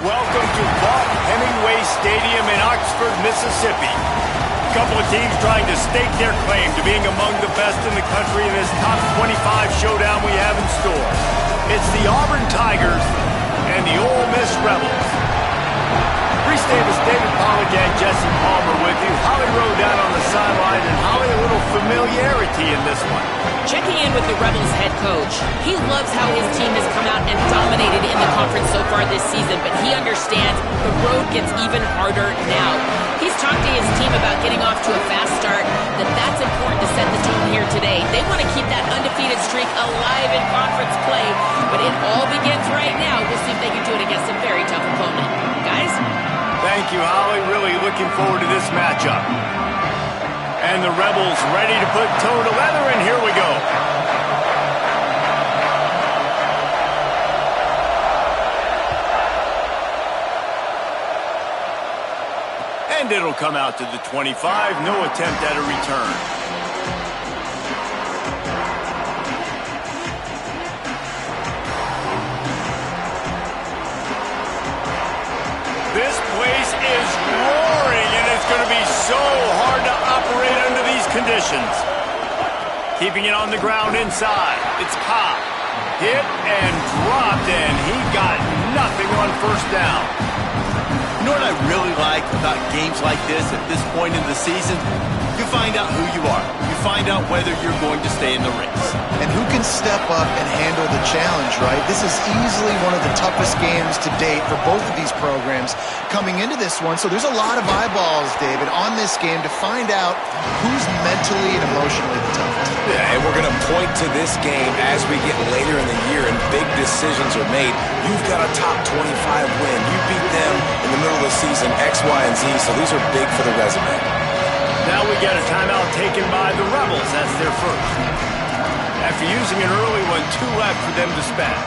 Welcome to Vaught Hemingway Stadium in Oxford, Mississippi. A couple of teams trying to stake their claim to being among the best in the country in this top 25 showdown we have in store. It's the Auburn Tigers and the Ole Miss Rebels. Reese Davis, David Pollack, and Jesse Palmer with you. Holly Rowe down on the sideline, and Holly, a little familiarity in this one. Checking in with the Rebels head coach. He loves how his team has come out and dominated in the conference so far this season, but he understands the road gets even harder now. He's talked to his team about getting off to a fast start, that's important to set the tone here today. They want to keep that undefeated streak alive in conference play, but it all begins right now. We'll see if they can do it against a very tough opponent. Guys? Thank you, Holly. Really looking forward to this matchup. And the Rebels ready to put toe to leather, and here we go. And it'll come out to the 25. No attempt at a return. This place is roaring, and it's going to be so hard to operate under these conditions. Keeping it on the ground inside. It's Cobb. Hit and dropped, and he got nothing on first down. You know what I really like about games like this at this point in the season? You find out who you are. You find out whether you're going to stay in the race. And who can step up and handle the challenge, right? This is easily one of the toughest games to date for both of these programs coming into this one. So there's a lot of eyeballs, David, on this game to find out who's mentally and emotionally the toughest. Yeah, and we're going to point to this game as we get later in the year and big decisions are made. You've got a top 25 win. You beat them in the middle of the season, X, Y, and Z, so these are big for the resume. Now we get a timeout taken by the Rebels. That's their first. After using an early one, 2 left for them to spend.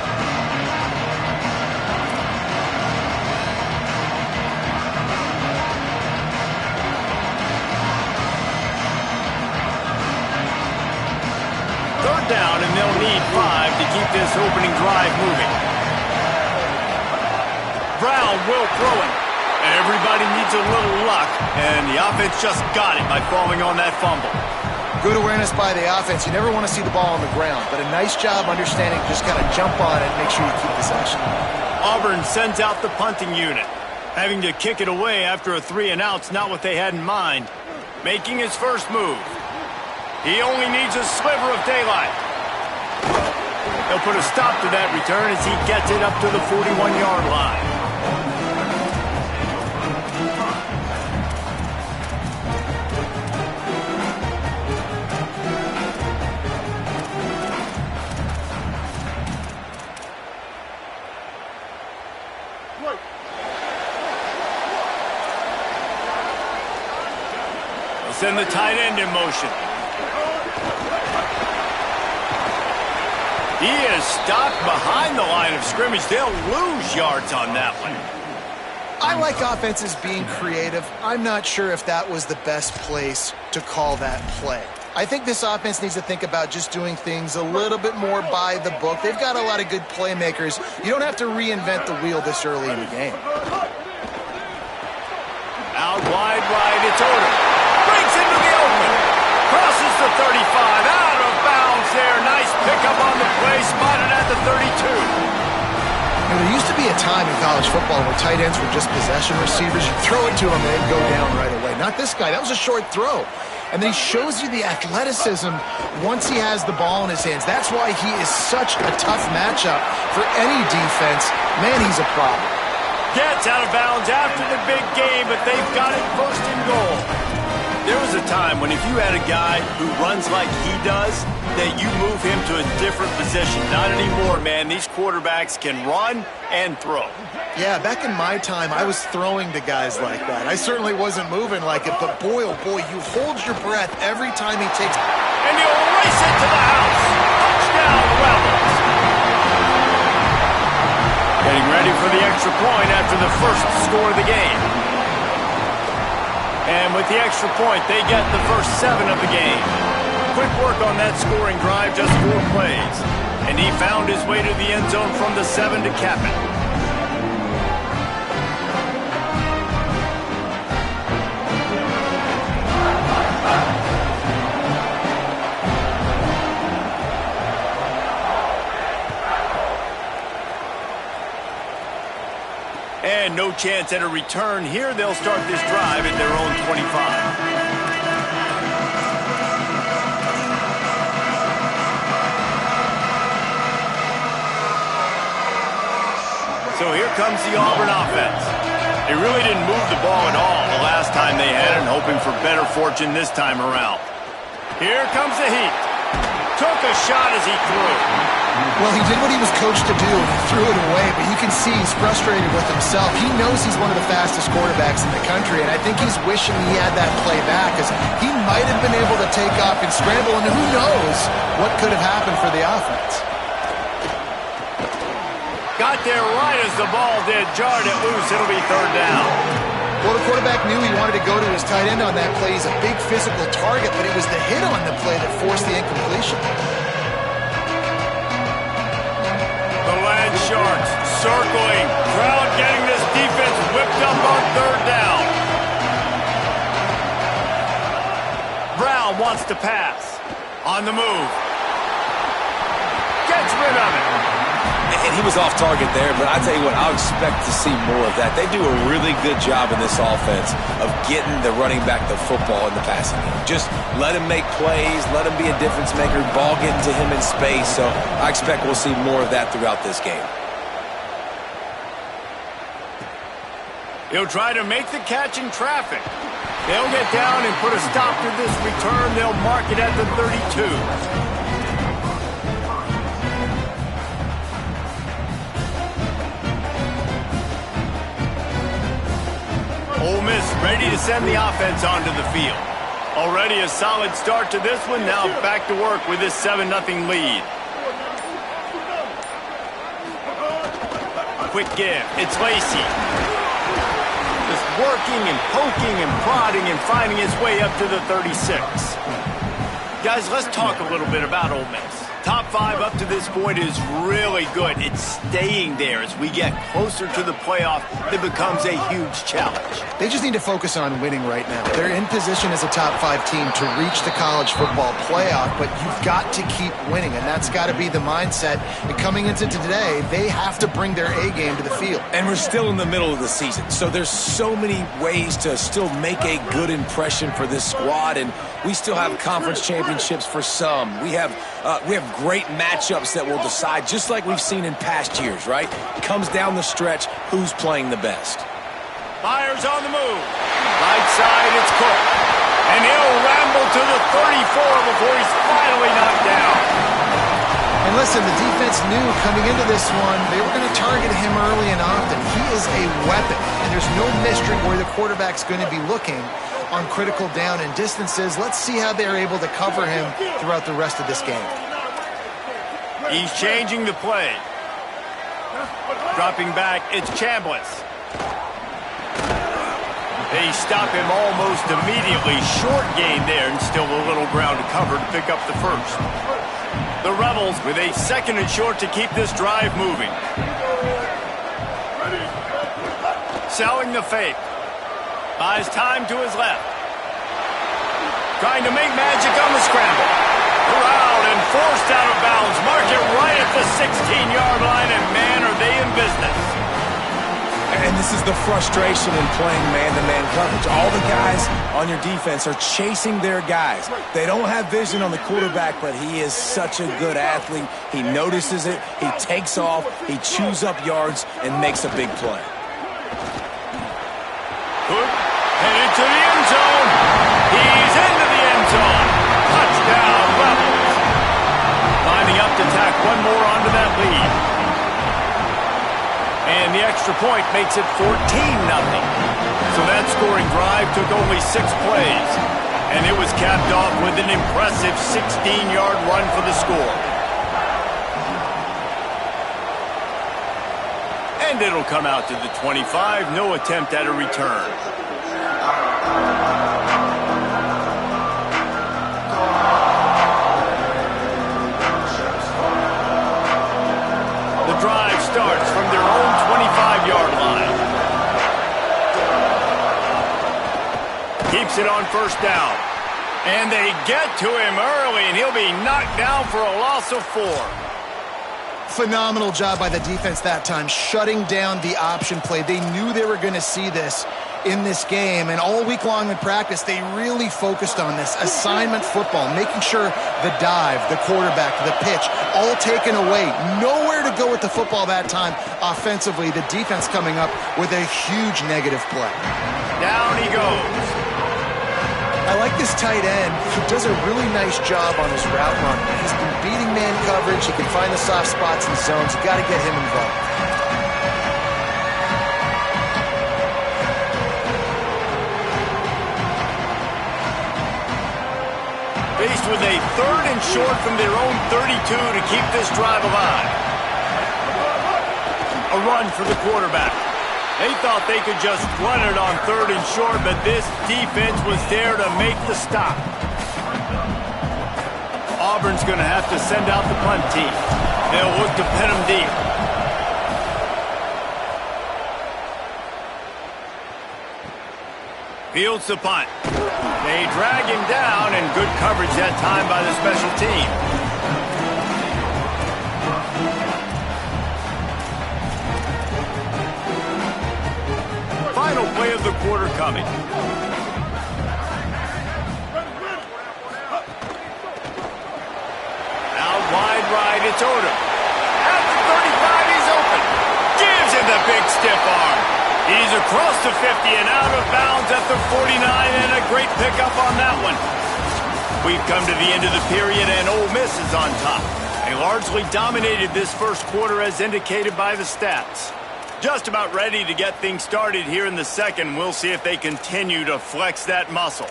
Third down, and they'll need 5 to keep this opening drive moving. Brown will throw it. Everybody needs a little luck, and the offense just got it by falling on that fumble. Good awareness by the offense. You never want to see the ball on the ground, but a nice job understanding just kind of jump on it and make sure you keep possession. Auburn sends out the punting unit. Having to kick it away after a 3-and-out's not what they had in mind. Making his first move. He only needs a sliver of daylight. They'll put a stop to that return as he gets it up to the 41-yard line. Send the tight end in motion. He is stopped behind the line of scrimmage. They'll lose yards on that one. I like offenses being creative. I'm not sure if that was the best place to call that play. I think this offense needs to think about just doing things a little bit more by the book. They've got a lot of good playmakers. You don't have to reinvent the wheel this early in the game. Out wide right, it's Odom. Breaks into the open. Crosses the 35. Out of bounds there. Nice pickup on the play. Spotted at the 32. There used to be a time in college football where tight ends were just possession receivers. You throw it to them and they'd go down right away. Not this guy. That was a short throw. And then he shows you the athleticism once he has the ball in his hands. That's why he is such a tough matchup for any defense. Man, he's a problem. Gets out of bounds after the big game, but they've got it first and goal. There was a time when if you had a guy who runs like he does, that you move him to a different position. Not anymore, man. These quarterbacks can run and throw. Yeah, back in my time, I was throwing to guys like that. I certainly wasn't moving like it, but boy, oh boy, you hold your breath every time he takes... And he'll race it to the house. Touchdown, Rebels. Getting ready for the extra point after the first score of the game. And with the extra point, they get the first 7 of the game. Quick work on that scoring drive, just 4 plays. And he found his way to the end zone from the 7 to cap it. stand no chance at a return here. They'll start this drive at their own 25. So here comes the Auburn offense. They really didn't move the ball at all the last time they had it, hoping for better fortune this time around. Here comes the heat. Took a shot as he threw. Well, he did what he was coached to do, and he threw it away, but you can see he's frustrated with himself. He knows he's one of the fastest quarterbacks in the country, and I think he's wishing he had that play back, because he might have been able to take off and scramble, and who knows what could have happened for the offense. Got there right as the ball did. Jarred it loose. It'll be third down. Well, the quarterback knew he wanted to go to his tight end on that play. He's a big physical target, but it was the hit on the play that forced the incompletion. The Land Sharks circling. Crowd getting this defense whipped up on third down. Brown wants to pass. On the move. Gets rid of it. And he was off target there, but I tell you what, I'll expect to see more of that. They do a really good job in this offense of getting the running back the football in the passing game. Just let him make plays, let him be a difference maker, ball getting to him in space. So I expect we'll see more of that throughout this game. He'll try to make the catch in traffic. They'll get down and put a stop to this return. They'll mark it at the 32. Ole Miss ready to send the offense onto the field. Already a solid start to this one. Now back to work with this 7-0 lead. Quick give. It's Lacey. Just working and poking and prodding and finding his way up to the 36. Guys, let's talk a little bit about Ole Miss. Top 5 up to this point is really good. It's staying there. As we get closer to the playoff, it becomes a huge challenge. They just need to focus on winning right now. They're in position as a top 5 team to reach the college football playoff, but you've got to keep winning, and that's got to be the mindset. And coming into today, they have to bring their A game to the field. And we're still in the middle of the season, so there's so many ways to still make a good impression for this squad, and we still have conference championships for some. We have great matchups that will decide, just like we've seen in past years, right? Comes down the stretch, who's playing the best. Myers on the move. Right side, it's Cook. And he'll ramble to the 34 before he's finally knocked down. And listen, the defense knew coming into this one, they were going to target him early and often. He is a weapon, and there's no mystery where the quarterback's going to be looking on critical down and distances. Let's see how they're able to cover him throughout the rest of this game. He's changing the play. Dropping back, it's Chambliss. They stop him almost immediately. Short gain there, and still a little ground to cover to pick up the first. The Rebels with a 2nd and short to keep this drive moving. Selling the fake. Buys time to his left. Trying to make magic on the scramble. Corralled and forced out of bounds. Mark it right at the 16-yard line, and man, are they in business. And this is the frustration in playing man-to-man coverage. All the guys on your defense are chasing their guys. They don't have vision on the quarterback, but he is such a good athlete. He notices it, he takes off, he chews up yards, and makes a big play. Good. Headed to the end zone. He's into the end zone. Touchdown, Rebels. Lining up to tack one more onto that lead. And the extra point makes it 14-0. So that scoring drive took only 6 plays. And it was capped off with an impressive 16-yard run for the score. And it'll come out to the 25. No attempt at a return. The drive starts from their own 25-yard line. Keeps it on first down. And they get to him early, and he'll be knocked down for a loss of 4. Phenomenal job by the defense that time, shutting down the option play. They knew they were going to see this in this game, and all week long in practice, they really focused on this assignment football, making sure the dive, the quarterback, the pitch, all taken away. Nowhere to go with the football that time offensively. The defense coming up with a huge negative play. Down he goes. I like this tight end. He does a really nice job on his route run. He's been beating man coverage. He can find the soft spots and zones. You got to get him involved. Faced with a 3rd and short from their own 32 to keep this drive alive. A run for the quarterback. They thought they could just run it on 3rd and short, but this defense was there to make the stop. Auburn's going to have to send out the punt team. They'll look to pin them deep. Fields the punt. They drag him down, and good coverage that time by the special team. Final play of the quarter coming. Out wide right, it's Odom. At the 35, he's open. Gives him the big stiff arm. He's across the 50 and out of bounds at the 49, and a great pickup on that one. We've come to the end of the period, and Ole Miss is on top. They largely dominated this first quarter as indicated by the stats. Just about ready to get things started here in the second. We'll see if they continue to flex that muscle.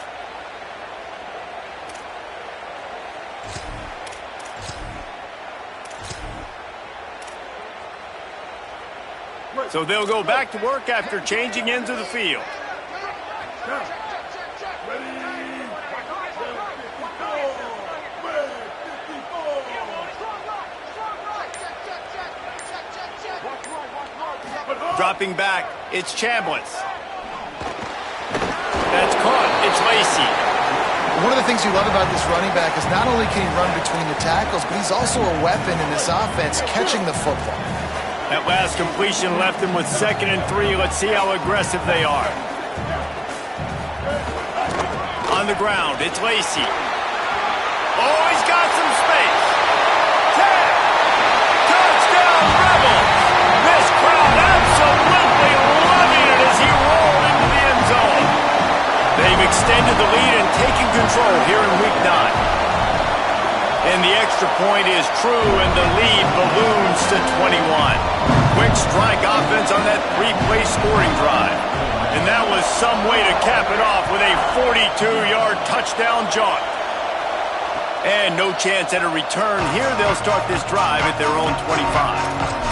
So they'll go back to work after changing into the field. Dropping back, it's Chambliss. That's caught, it's Lacy. One of the things you love about this running back is not only can he run between the tackles, but he's also a weapon in this offense, catching the football. That last completion left them with 2nd and 3. Let's see how aggressive they are. On the ground, it's Lacy. Oh, he's got some space. Touchdown, Rebels! This crowd absolutely loving it as he rolled into the end zone. They've extended the lead and taken control here in Week 9. And the extra point is true, and the lead balloons to 21. Quick strike offense on that 3-play scoring drive. And that was some way to cap it off with a 42-yard touchdown jaunt. And no chance at a return here. They'll start this drive at their own 25.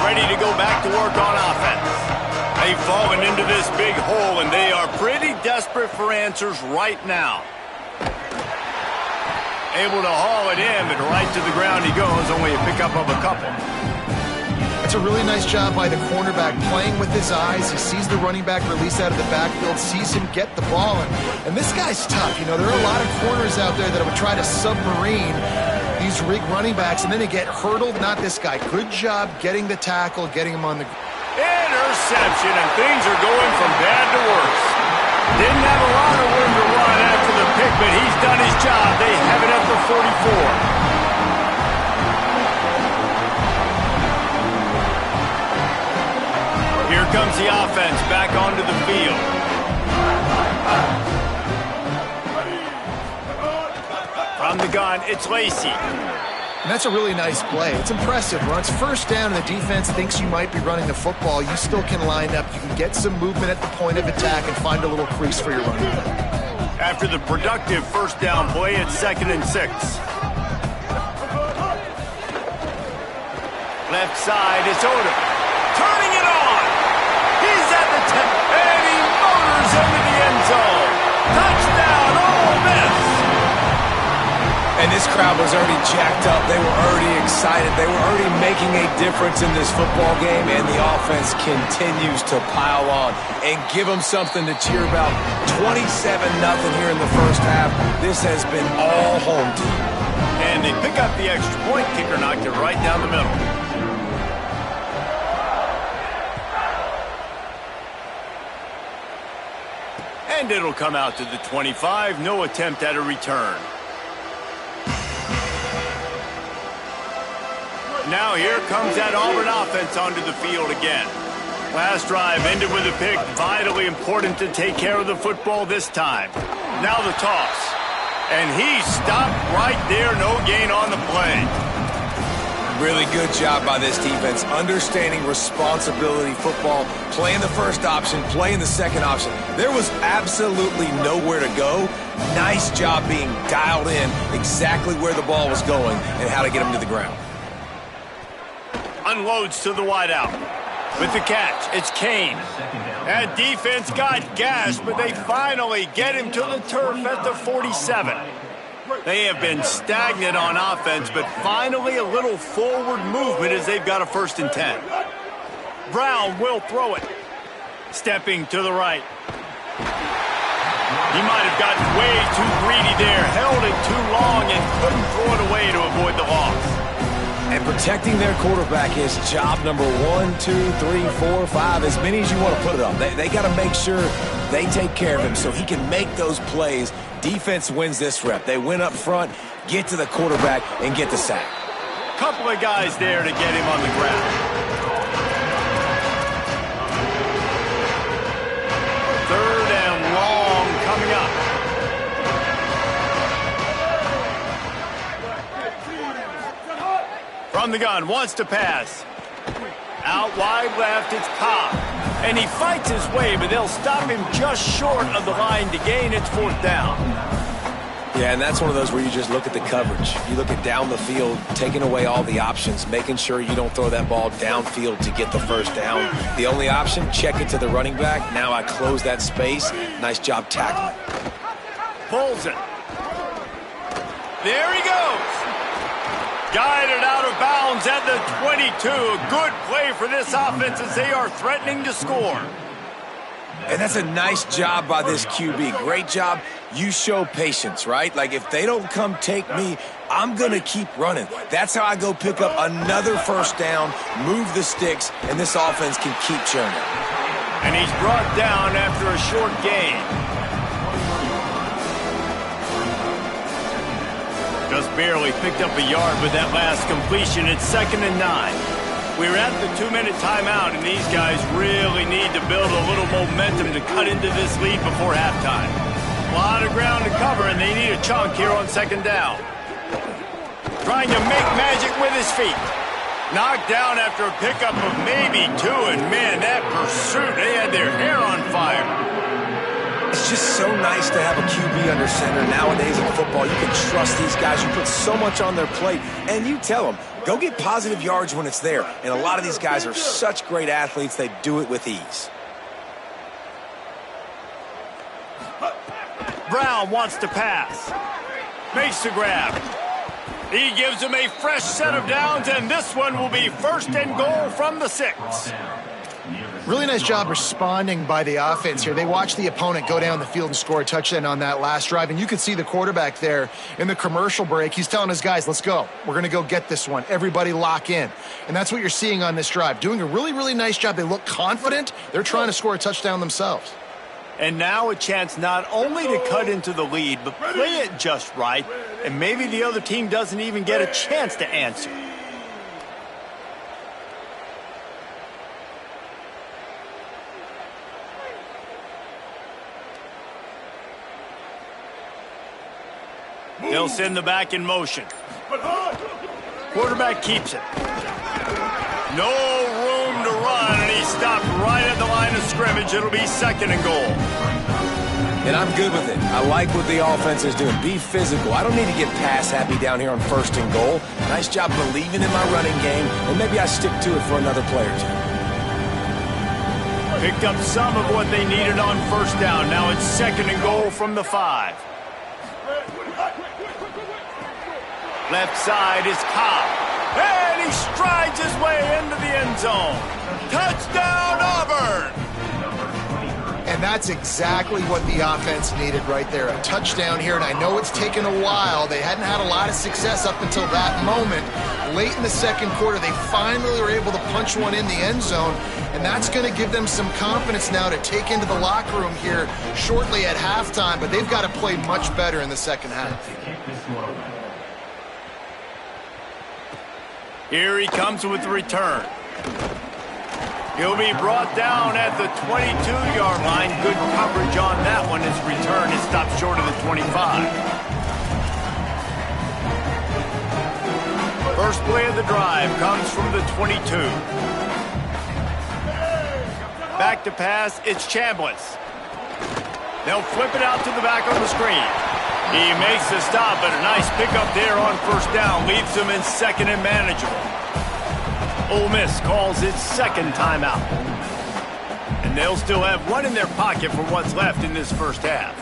Ready to go back to work on offense. They've fallen into this big hole, and they are pretty desperate for answers right now. Able to haul it in, but right to the ground he goes, only a pickup of a couple. That's a really nice job by the cornerback, playing with his eyes. He sees the running back release out of the backfield, sees him get the ball, and this guy's tough. You know, there are a lot of corners out there that would try to submarine these rig running backs, and then they get hurdled. Not this guy. Good job getting the tackle, getting him on the... Interception, and things are going from bad to worse. Didn't have a lot of room to run after the pick, but he's done his job. They have it at the 44. Here comes the offense back onto the field. From the gun, it's Lacy. And that's a really nice play. It's impressive. Runs first down, and the defense thinks you might be running the football. You still can line up. You can get some movement at the point of attack and find a little crease for your running back. After the productive first down play, it's 2nd and 6. Left side, it's Odom. Turning it on. He's at the 10, and he motors into the end zone. Touchdown, Ole Miss. And this crowd was already jacked up. They were already excited. They were already making a difference in this football game, and the offense continues to pile on and give them something to cheer about. 27-0 here in the first half. This has been all home team. And they pick up the extra point. Kicker knocked it right down the middle. And it'll come out to the 25. No attempt at a return. Now here comes that Auburn offense onto the field again. Last drive ended with a pick. Vitally important to take care of the football this time. Now the toss. And he stopped right there. No gain on the play. Really good job by this defense. Understanding responsibility football. Playing the first option. Playing the second option. There was absolutely nowhere to go. Nice job being dialed in exactly where the ball was going and how to get him to the ground. Unloads to the wideout. With the catch, it's Kane. That defense got gashed, but they finally get him to the turf at the 47. They have been stagnant on offense, but finally a little forward movement as they've got a 1st and 10. Brown will throw it. Stepping to the right. He might have gotten way too greedy there, held it too long, and couldn't throw it away to avoid the loss. And protecting their quarterback is job number 1, 2, 3, 4, 5, as many as you want to put it on. They got to make sure they take care of him so he can make those plays. Defense wins this rep. They win up front, get to the quarterback, and get the sack. Couple of guys there to get him on the ground. 3rd and long coming up. From the gun, wants to pass. Out wide left, it's Cobb. And he fights his way, but they'll stop him just short of the line to gain. It's 4th down. Yeah, and that's one of those where you just look at the coverage. You look at down the field, taking away all the options, making sure you don't throw that ball downfield to get the 1st down. The only option, check it to the running back. Now I close that space. Nice job tackling. Pulls it. There he goes. Guided out of bounds at the 22. A good play for this offense as they are threatening to score. And that's a nice job by this QB. Great job. You show patience, right? Like, if they don't come take me, I'm going to keep running. That's how I go pick up another 1st down, move the sticks, and this offense can keep churning. And he's brought down after a short gain. Just barely picked up a yard with that last completion. It's 2nd and 9. We're at the 2-minute timeout, and these guys really need to build a little momentum to cut into this lead before halftime. A lot of ground to cover, and they need a chunk here on 2nd down. Trying to make magic with his feet. Knocked down after a pickup of maybe 2, and man, that pursuit, they had their hair on fire. It's just so nice to have a QB under center. Nowadays in football, you can trust these guys. You put so much on their plate, and you tell them, go get positive yards when it's there. And a lot of these guys are such great athletes, they do it with ease. Brown wants to pass. Makes the grab. He gives him a fresh set of downs, and this one will be 1st and goal from the 6. Really nice job responding by the offense here. They watched the opponent go down the field and score a touchdown on that last drive, and you could see the quarterback there in the commercial break. He's telling his guys, let's go. We're going to go get this one. Everybody lock in. And that's what you're seeing on this drive. Doing a really, really nice job. They look confident. They're trying to score a touchdown themselves. And now a chance not only to cut into the lead, but play it just right, and maybe the other team doesn't even get a chance to answer. They'll send the back in motion. Quarterback keeps it. No room to run, and he stopped right at the line of scrimmage. It'll be 2nd and goal. And I'm good with it. I like what the offense is doing. Be physical. I don't need to get pass happy down here on 1st and goal. Nice job believing in my running game, and maybe I stick to it for another play or two. Picked up some of what they needed on 1st down. Now it's 2nd and goal from the 5. Left side is Cobb. And he strides his way into the end zone. Touchdown, Auburn! And that's exactly what the offense needed right there. A touchdown here, and I know it's taken a while. They hadn't had a lot of success up until that moment. Late in the second quarter, they finally were able to punch one in the end zone, and that's going to give them some confidence now to take into the locker room here shortly at halftime, but they've got to play much better in the second half. Here he comes with the return. He'll be brought down at the 22-yard line. Good coverage on that one. His return is stopped short of the 25. First play of the drive comes from the 22. Back to pass, it's Chambliss. They'll flip it out to the back on the screen. He makes the stop, but a nice pickup there on first down. Leaves them in second and manageable. Ole Miss calls its second timeout. And they'll still have one in their pocket for what's left in this first half.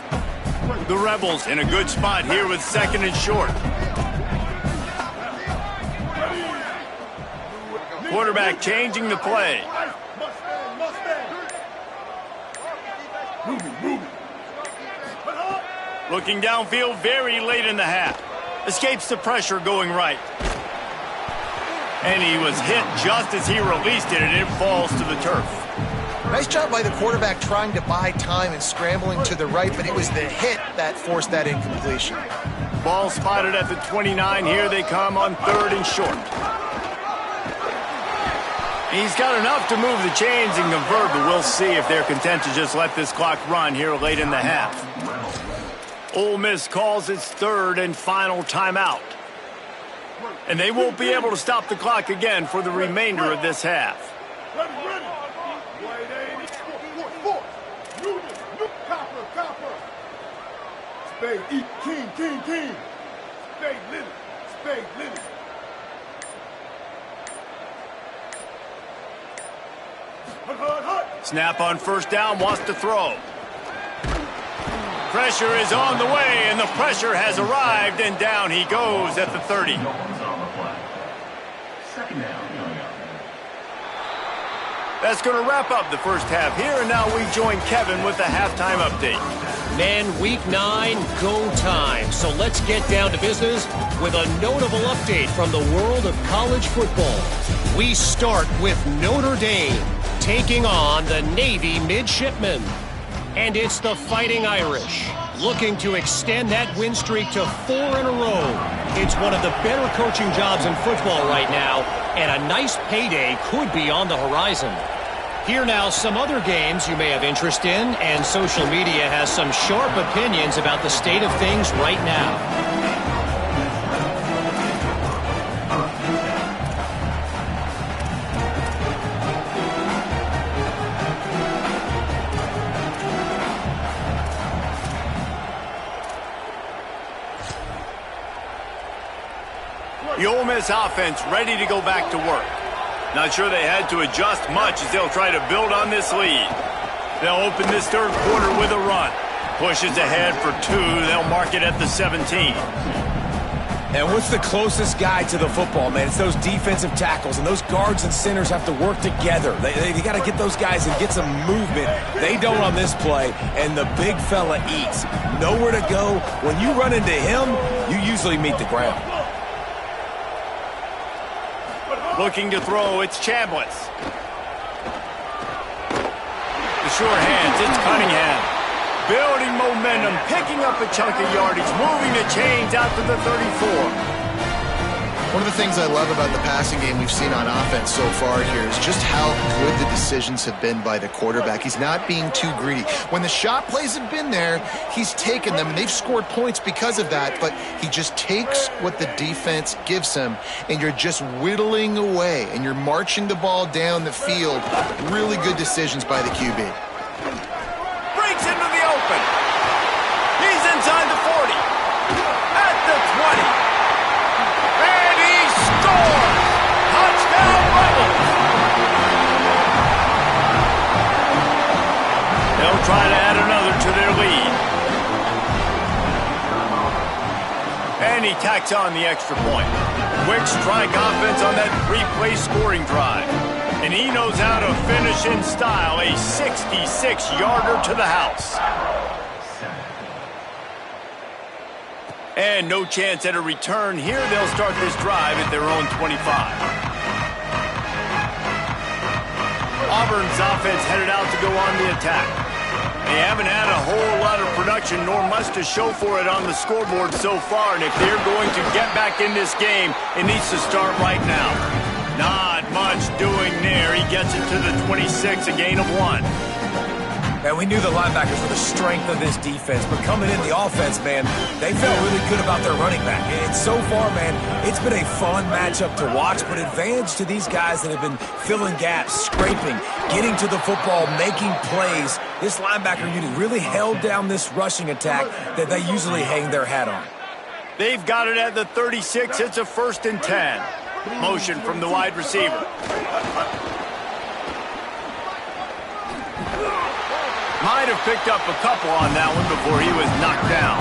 The Rebels in a good spot here with second and short. Quarterback changing the play. Looking downfield very late in the half. Escapes the pressure going right. And he was hit just as he released it, and it falls to the turf. Nice job by the quarterback trying to buy time and scrambling to the right, but it was the hit that forced that incompletion. Ball spotted at the 29. Here they come on third and short. He's got enough to move the chains and convert, but we'll see if they're content to just let this clock run here late in the half. Ole Miss calls its third and final timeout. And they won't be able to stop the clock again for the remainder of this half. Spade, eat, king. Spade, Lily. Spade, Lily. Snap on first down, wants to throw. Pressure is on the way, and the pressure has arrived, and down he goes at the 30. That's going to wrap up the first half here, and now we join Kevin with the halftime update. Men, week 9, go time. So let's get down to business with a notable update from the world of college football. We start with Notre Dame taking on the Navy Midshipmen. And it's the Fighting Irish looking to extend that win streak to 4 in a row. It's one of the better coaching jobs in football right now, and a nice payday could be on the horizon. Here now, some other games you may have interest in, and social media has some sharp opinions about the state of things right now. The Ole Miss offense ready to go back to work. Not sure they had to adjust much as they'll try to build on this lead. They'll open this third quarter with a run. Pushes ahead for 2. They'll mark it at the 17. And what's the closest guy to the football, man? It's those defensive tackles, and those guards and centers have to work together. They got to get those guys and get some movement. They don't on this play, and the big fella eats. Nowhere to go. When you run into him, you usually meet the ground. Looking to throw, it's Chambliss. The short hands, it's Cunningham. Building momentum, picking up a chunk of yardage, moving the chains out to the 34. One of the things I love about the passing game we've seen on offense so far here is just how good the decisions have been by the quarterback. He's not being too greedy. When the shot plays have been there, he's taken them, and they've scored points because of that, but he just takes what the defense gives him, and you're just whittling away, and you're marching the ball down the field. Really good decisions by the QB. Breaks into the open. He's inside the 40. At the 20. And he scores! Touchdown Rebels! They'll try to add another to their lead. And he tacks on the extra point. Quick strike offense on that three-play scoring drive. And he knows how to finish in style, a 66-yarder to the house. And no chance at a return here. They'll start this drive at their own 25. Auburn's offense headed out to go on the attack. They haven't had a whole lot of production, nor much to show for it on the scoreboard so far. And if they're going to get back in this game, it needs to start right now. Not much doing there. He gets it to the 26, a gain of 1. Man, we knew the linebackers were the strength of this defense, but coming in the offense, man, they felt really good about their running back. And so far, man, it's been a fun matchup to watch, but advantage to these guys that have been filling gaps, scraping, getting to the football, making plays. This linebacker unit really held down this rushing attack that they usually hang their hat on. They've got it at the 36. It's a 1st and 10. Motion from the wide receiver. Might have picked up a couple on that one before he was knocked down.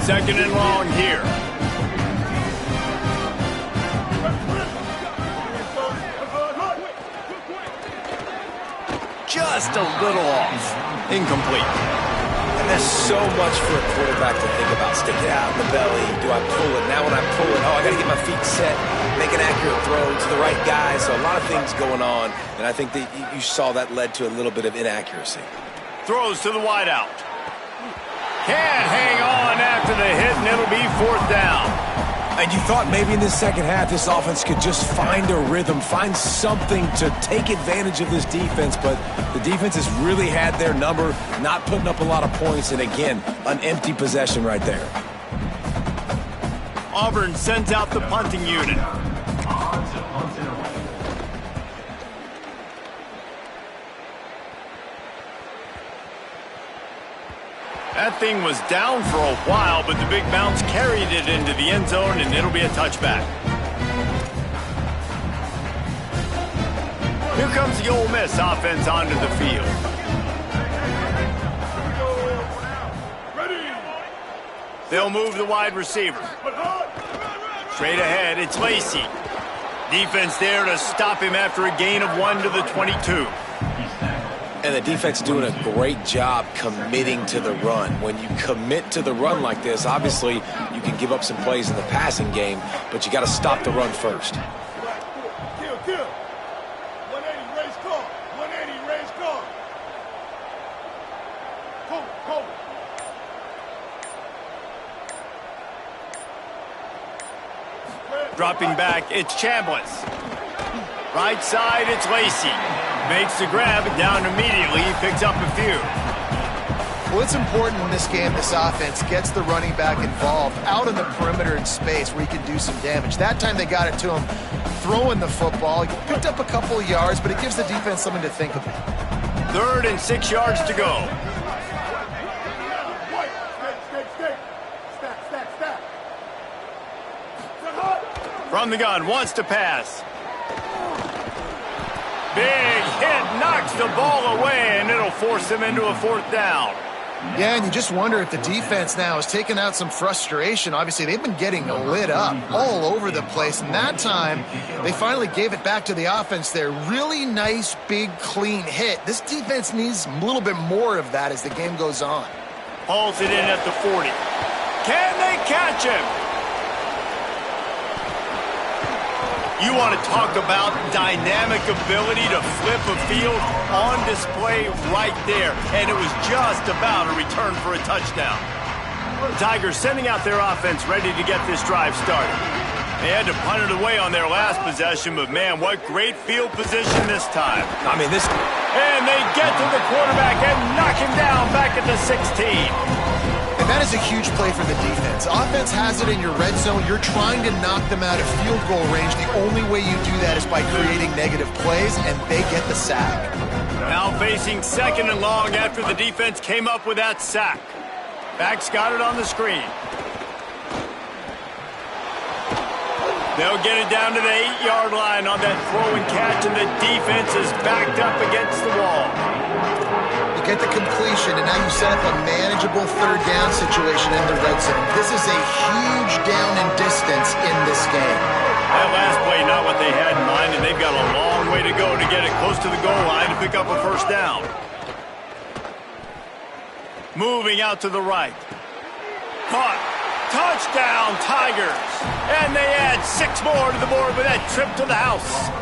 Second and long here. Just a little off. Incomplete. And there's so much for a quarterback to think about. Stick it out in the belly. Do I pull it? Now when I pull it, I got to get my feet set, make an accurate throw to the right guy. So a lot of things going on, and I think that you saw that led to a little bit of inaccuracy. Throws to the wideout. Can't hang on after the hit, and it'll be 4th down. And you thought maybe in this second half this offense could just find a rhythm, find something to take advantage of this defense, but the defense has really had their number, not putting up a lot of points, and again, an empty possession right there. Auburn sends out the punting unit. That thing was down for a while, but the big bounce carried it into the end zone, and it'll be a touchback. Here comes the Ole Miss offense onto the field. They'll move the wide receiver. Straight ahead, it's Lacey. Defense there to stop him after a gain of 1 to the 22. And the defense doing a great job committing to the run. When you commit to the run like this, obviously you can give up some plays in the passing game, but you got to stop the run first. Kill. 180, raise car. 180, raise car. Cover. Dropping back, it's Chambliss. Right side, it's Lacey. Makes the grab, down immediately, picks up a few. Well, it's important in this game, this offense gets the running back involved out in the perimeter in space where he can do some damage. That time they got it to him throwing the football. He picked up a couple of yards, but it gives the defense something to think about. 3rd and 6 yards to go. Stack. From the gun, wants to pass. Big hit, knocks the ball away, and it'll force him into a 4th down. Yeah, and you just wonder if the defense now has taken out some frustration. Obviously, they've been getting lit up all over the place, and that time they finally gave it back to the offense there. Really nice, big, clean hit. This defense needs a little bit more of that as the game goes on. Hauls it in at the 40. Can they catch him? You want to talk about dynamic ability to flip a field on display right there. And it was just about a return for a touchdown. The Tigers sending out their offense ready to get this drive started. They had to punt it away on their last possession, but man, what great field position this time. I mean, this... And they get to the quarterback and knock him down back at the 16. And that is a huge play for the defense. Offense has it in your red zone. You're trying to knock them out of field goal range. The only way you do that is by creating negative plays, and they get the sack. Now facing 2nd and long after the defense came up with that sack. Backs got it on the screen. They'll get it down to the 8-yard line on that throw and catch, and the defense is backed up against the wall. You get the completion, and now you set up a manageable third down situation in the red zone. This is a huge down in distance in this game. That last play, not what they had in mind, and they've got a long way to go to get it close to the goal line to pick up a first down. Moving out to the right. Caught. Touchdown, Tigers. And they add 6 more to the board with that trip to the house.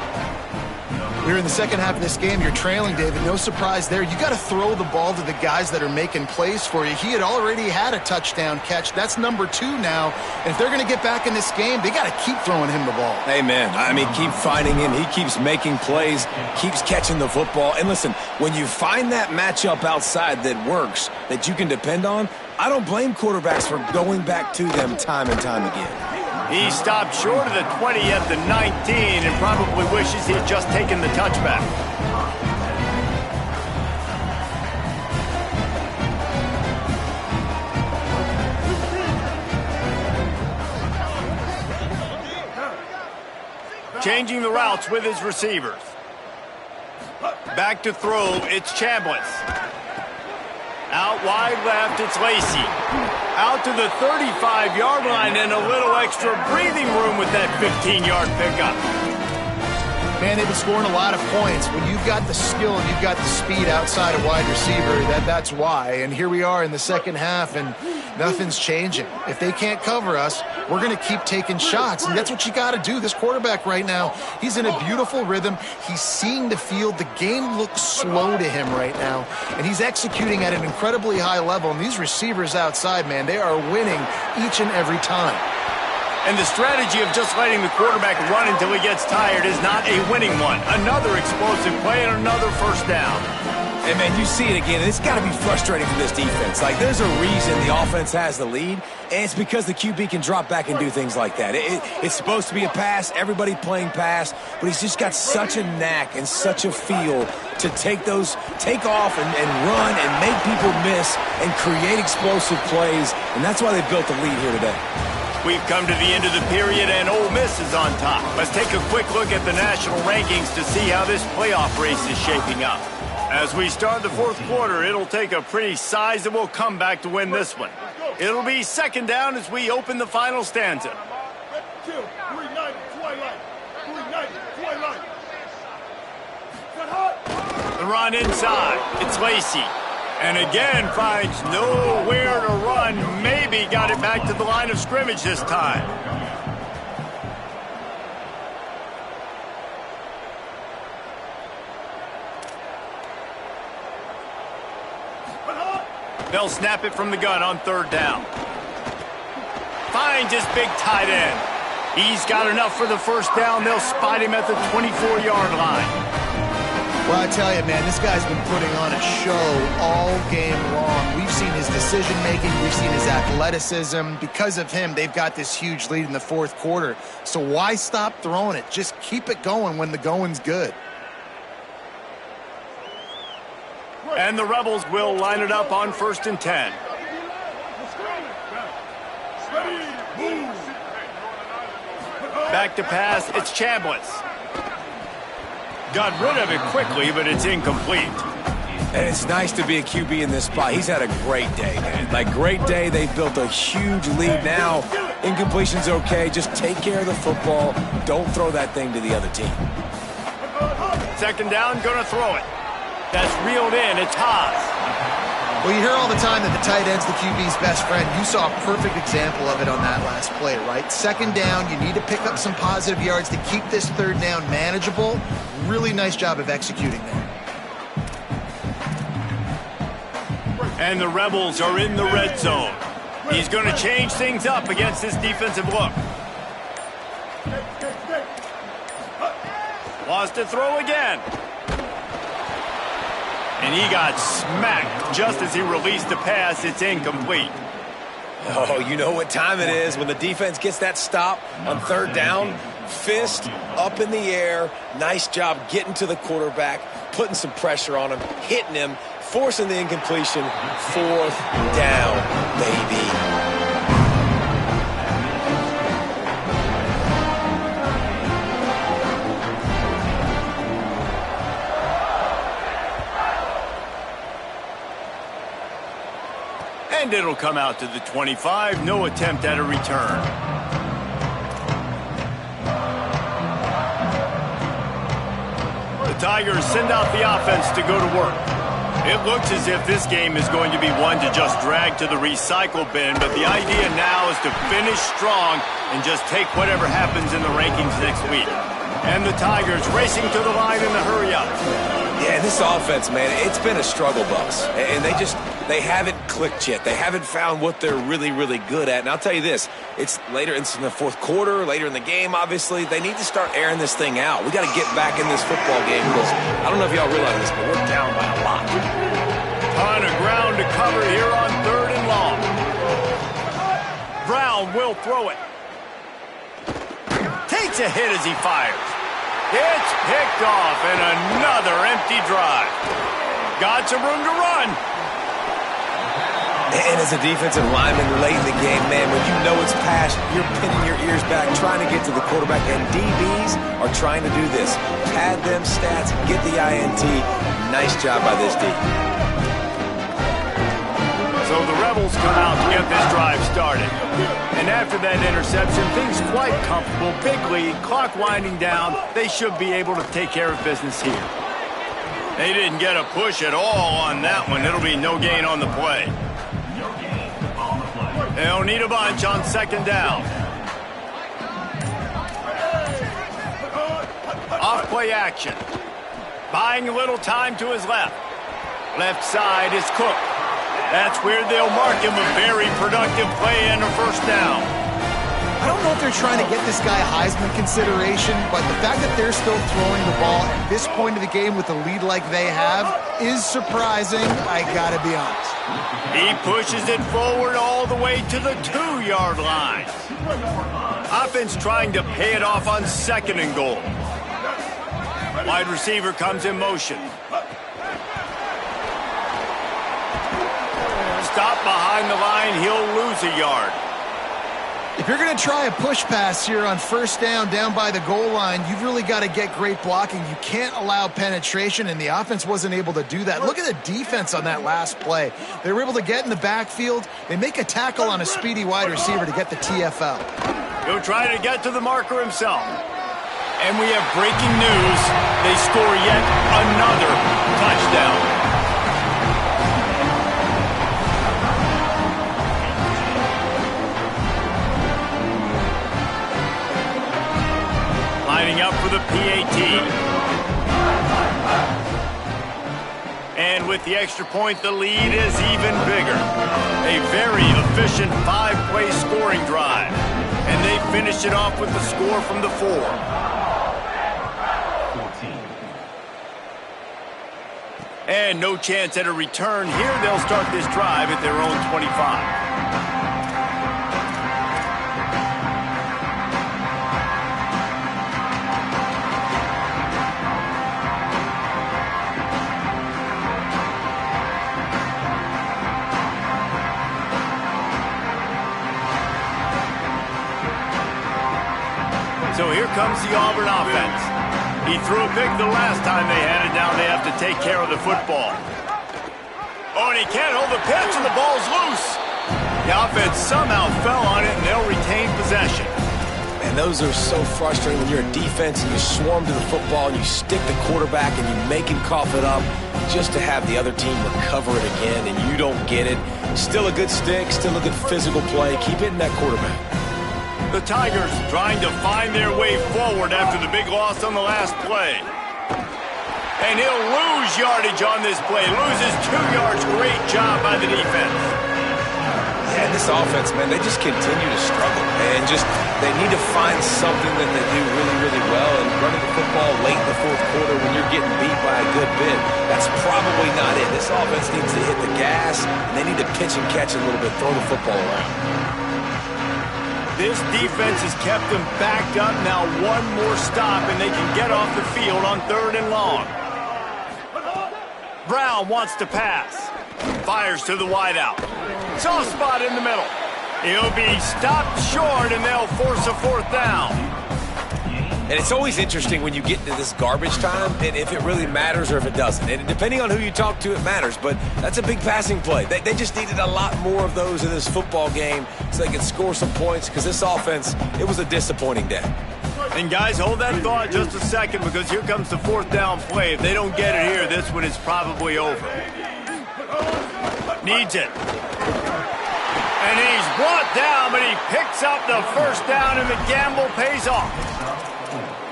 We're in the second half of this game. You're trailing, David. No surprise there. You got to throw the ball to the guys that are making plays for you. He had already had a touchdown catch. That's number 2 now. And if they're going to get back in this game, they got to keep throwing him the ball. Amen. I mean, keep finding him. He keeps making plays, keeps catching the football. And listen, when you find that matchup outside that works, that you can depend on, I don't blame quarterbacks for going back to them time and time again. He stopped short of the 20 at the 19 and probably wishes he had just taken the touchback. Changing the routes with his receivers. Back to throw, it's Chambliss. Out wide left, it's Lacy. Out to the 35-yard line and a little extra breathing room with that 15-yard pickup. Man, they've been scoring a lot of points. When you've got the skill and you've got the speed outside a wide receiver, that's why. And here we are in the second half, and nothing's changing. If they can't cover us, we're going to keep taking shots, and that's what you got to do. This quarterback right now, he's in a beautiful rhythm. He's seeing the field. The game looks slow to him right now, and he's executing at an incredibly high level. And these receivers outside, man, they are winning each and every time. And the strategy of just letting the quarterback run until he gets tired is not a winning one. Another explosive play and another first down. And, man, you see it again, and it's got to be frustrating for this defense. Like, there's a reason the offense has the lead, and it's because the QB can drop back and do things like that. It's supposed to be a pass, everybody playing pass, but he's just got such a knack and such a feel to take off and run and make people miss and create explosive plays, and that's why they built the lead here today. We've come to the end of the period, and Ole Miss is on top. Let's take a quick look at the national rankings to see how this playoff race is shaping up. As we start the fourth quarter, it'll take a pretty sizable comeback to win this one. It'll be second down as we open the final stanza. The run inside. It's Lacy. And again finds nowhere to run. Maybe got it back to the line of scrimmage this time. They'll snap it from the gun on third down. Finds his big tight end. He's got enough for the first down. They'll spot him at the 24-yard line. Well, I tell you, man, this guy's been putting on a show all game long. We've seen his decision-making. We've seen his athleticism. Because of him, they've got this huge lead in the fourth quarter. So why stop throwing it? Just keep it going when the going's good. And the Rebels will line it up on 1st and 10. Back to pass, it's Chambliss. Got rid of it quickly, but it's incomplete. And it's nice to be a QB in this spot. He's had a great day, man. Like, great day. They've built a huge lead now. Incompletion's okay. Just take care of the football. Don't throw that thing to the other team. Second down, gonna throw it. That's reeled in. It's Haas. Well, you hear all the time that the tight end's the QB's best friend. You saw a perfect example of it on that last play, right? Second down, you need to pick up some positive yards to keep this third down manageable. Really nice job of executing there. And the Rebels are in the red zone. He's going to change things up against this defensive look. Wants to throw again. And he got smacked just as he released the pass. It's incomplete. Oh, you know what time it is when the defense gets that stop on third down. Fist up in the air. Nice job getting to the quarterback, putting some pressure on him, hitting him, forcing the incompletion. Fourth down, baby. And it'll come out to the 25. No attempt at a return. The Tigers send out the offense to go to work. It looks as if this game is going to be one to just drag to the recycle bin, but the idea now is to finish strong and just take whatever happens in the rankings next week. And the Tigers racing to the line in the hurry-up. Yeah, this offense, man, it's been a struggle bus. And they haven't clicked yet. They haven't found what they're really, really good at. And I'll tell you this, it's in the fourth quarter, later in the game, obviously. They need to start airing this thing out. We got to get back in this football game because I don't know if y'all realize this, but we're down by a lot. Ton of ground to cover here on 3rd and long. Brown will throw it. Takes a hit as he fires. It's picked off, and another empty drive. Got some room to run. And as a defensive lineman late in the game, man, when you know it's past, you're pinning your ears back, trying to get to the quarterback, and DBs are trying to do this. Pad them stats, get the INT. Nice job by this D. So the Rebels come out to get this drive started. And after that interception, things quite comfortable. Big lead, clock winding down. They should be able to take care of business here. They didn't get a push at all on that one. It'll be no gain on the play. They'll need a bunch on 2nd down. Off play action. Buying a little time to his left. Left side is Cook. That's where they'll mark him a very productive play and a 1st down. I don't know if they're trying to get this guy Heisman consideration, but the fact that they're still throwing the ball at this point of the game with a lead like they have is surprising, I gotta be honest. He pushes it forward all the way to the 2-yard line. Offense trying to pay it off on 2nd and goal. Wide receiver comes in motion. Stop behind the line, he'll lose a yard. If you're going to try a push pass here on 1st down by the goal line, you've really got to get great blocking. You can't allow penetration, and the offense wasn't able to do that. Look at the defense on that last play. They were able to get in the backfield. They make a tackle on a speedy wide receiver to get the TFL. He'll try to get to the marker himself. And we have breaking news. They score yet another touchdown. Lining up for the PAT. And with the extra point, the lead is even bigger. A very efficient 5-play scoring drive. And they finish it off with the score from the 4. And no chance at a return here. They'll start this drive at their own 25. So here comes the Auburn offense. He threw a pick the last time they had it down. They have to take care of the football. Oh, and he can't hold the pitch, and the ball's loose. The offense somehow fell on it, and they'll retain possession. And those are so frustrating when you're a defense and you swarm to the football and you stick the quarterback and you make him cough it up just to have the other team recover it again, and you don't get it. Still a good stick, still a good physical play. Keep hitting that quarterback. The Tigers trying to find their way forward after the big loss on the last play. And he'll lose yardage on this play. Loses 2 yards. Great job by the defense. Yeah, this offense, man, they just continue to struggle. And they need to find something that they do really, really well. And running the football late in the 4th quarter when you're getting beat by a good bit, that's probably not it. This offense needs to hit the gas, and they need to pitch and catch a little bit, throw the football around. This defense has kept them backed up. Now one more stop, and they can get off the field on 3rd and long. Brown wants to pass. Fires to the wideout. Soft spot in the middle. He'll be stopped short, and they'll force a 4th down. And it's always interesting when you get into this garbage time and if it really matters or if it doesn't. And depending on who you talk to, it matters. But that's a big passing play. They just needed a lot more of those in this football game so they could score some points because this offense, it was a disappointing day. And guys, hold that thought just a second because here comes the fourth down play. If they don't get it here, this one is probably over. Needs it. And he's brought down, but he picks up the first down, and the gamble pays off.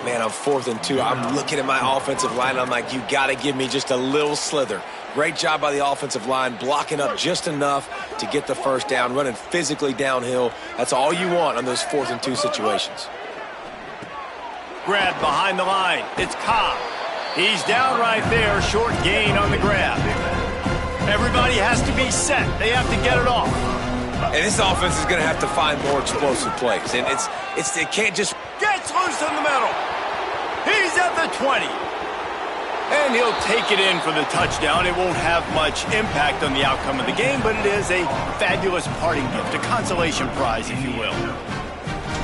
Man, I'm 4th and 2. I'm looking at my offensive line. I'm like, you got to give me just a little slither. Great job by the offensive line, blocking up just enough to get the first down, running physically downhill. That's all you want on those 4th and 2 situations. Grab behind the line. It's Cobb. He's down right there. Short gain on the grab. Everybody has to be set. They have to get it off. And this offense is going to have to find more explosive plays. And it can't just... Gets loose in the middle. He's at the 20. And he'll take it in for the touchdown. It won't have much impact on the outcome of the game, but it is a fabulous parting gift, a consolation prize, if you will.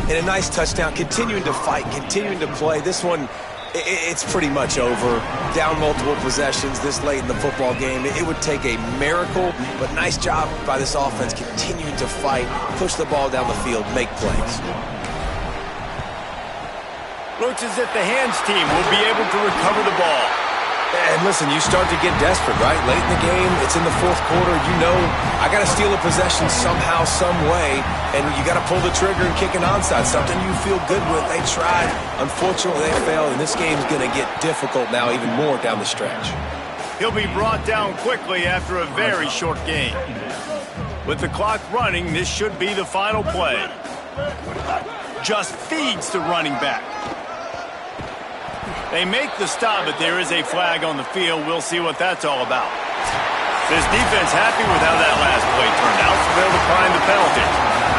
And a nice touchdown, continuing to fight, continuing to play. This one, it's pretty much over. Down multiple possessions this late in the football game. It would take a miracle, but nice job by this offense continuing to fight, push the ball down the field, make plays. Looks as if the hands team will be able to recover the ball. And listen, you start to get desperate, right? Late in the game, it's in the 4th quarter. You know, I got to steal a possession somehow, some way, and you got to pull the trigger and kick an onside, something you feel good with. They tried. Unfortunately, they failed, and this game's going to get difficult now even more down the stretch. He'll be brought down quickly after a very short game. With the clock running, this should be the final play. Just feeds the running back. They make the stop, but there is a flag on the field. We'll see what that's all about. This defense happy with how that last play turned out, so they'll decline the penalty.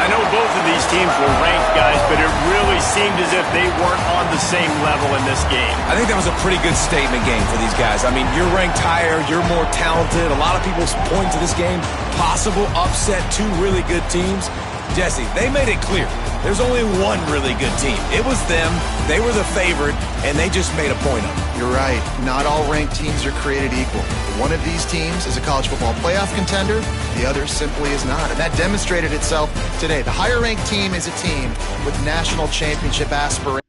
I know both of these teams were ranked, guys, but it really seemed as if they weren't on the same level in this game. I think that was a pretty good statement game for these guys. I mean, you're ranked higher, you're more talented. A lot of people point to this game, possible upset, 2 really good teams. Jesse, they made it clear. There's only one really good team. It was them. They were the favorite, and they just made a point of it. You're right. Not all ranked teams are created equal. One of these teams is a college football playoff contender. The other simply is not. And that demonstrated itself today. The higher ranked team is a team with national championship aspirations.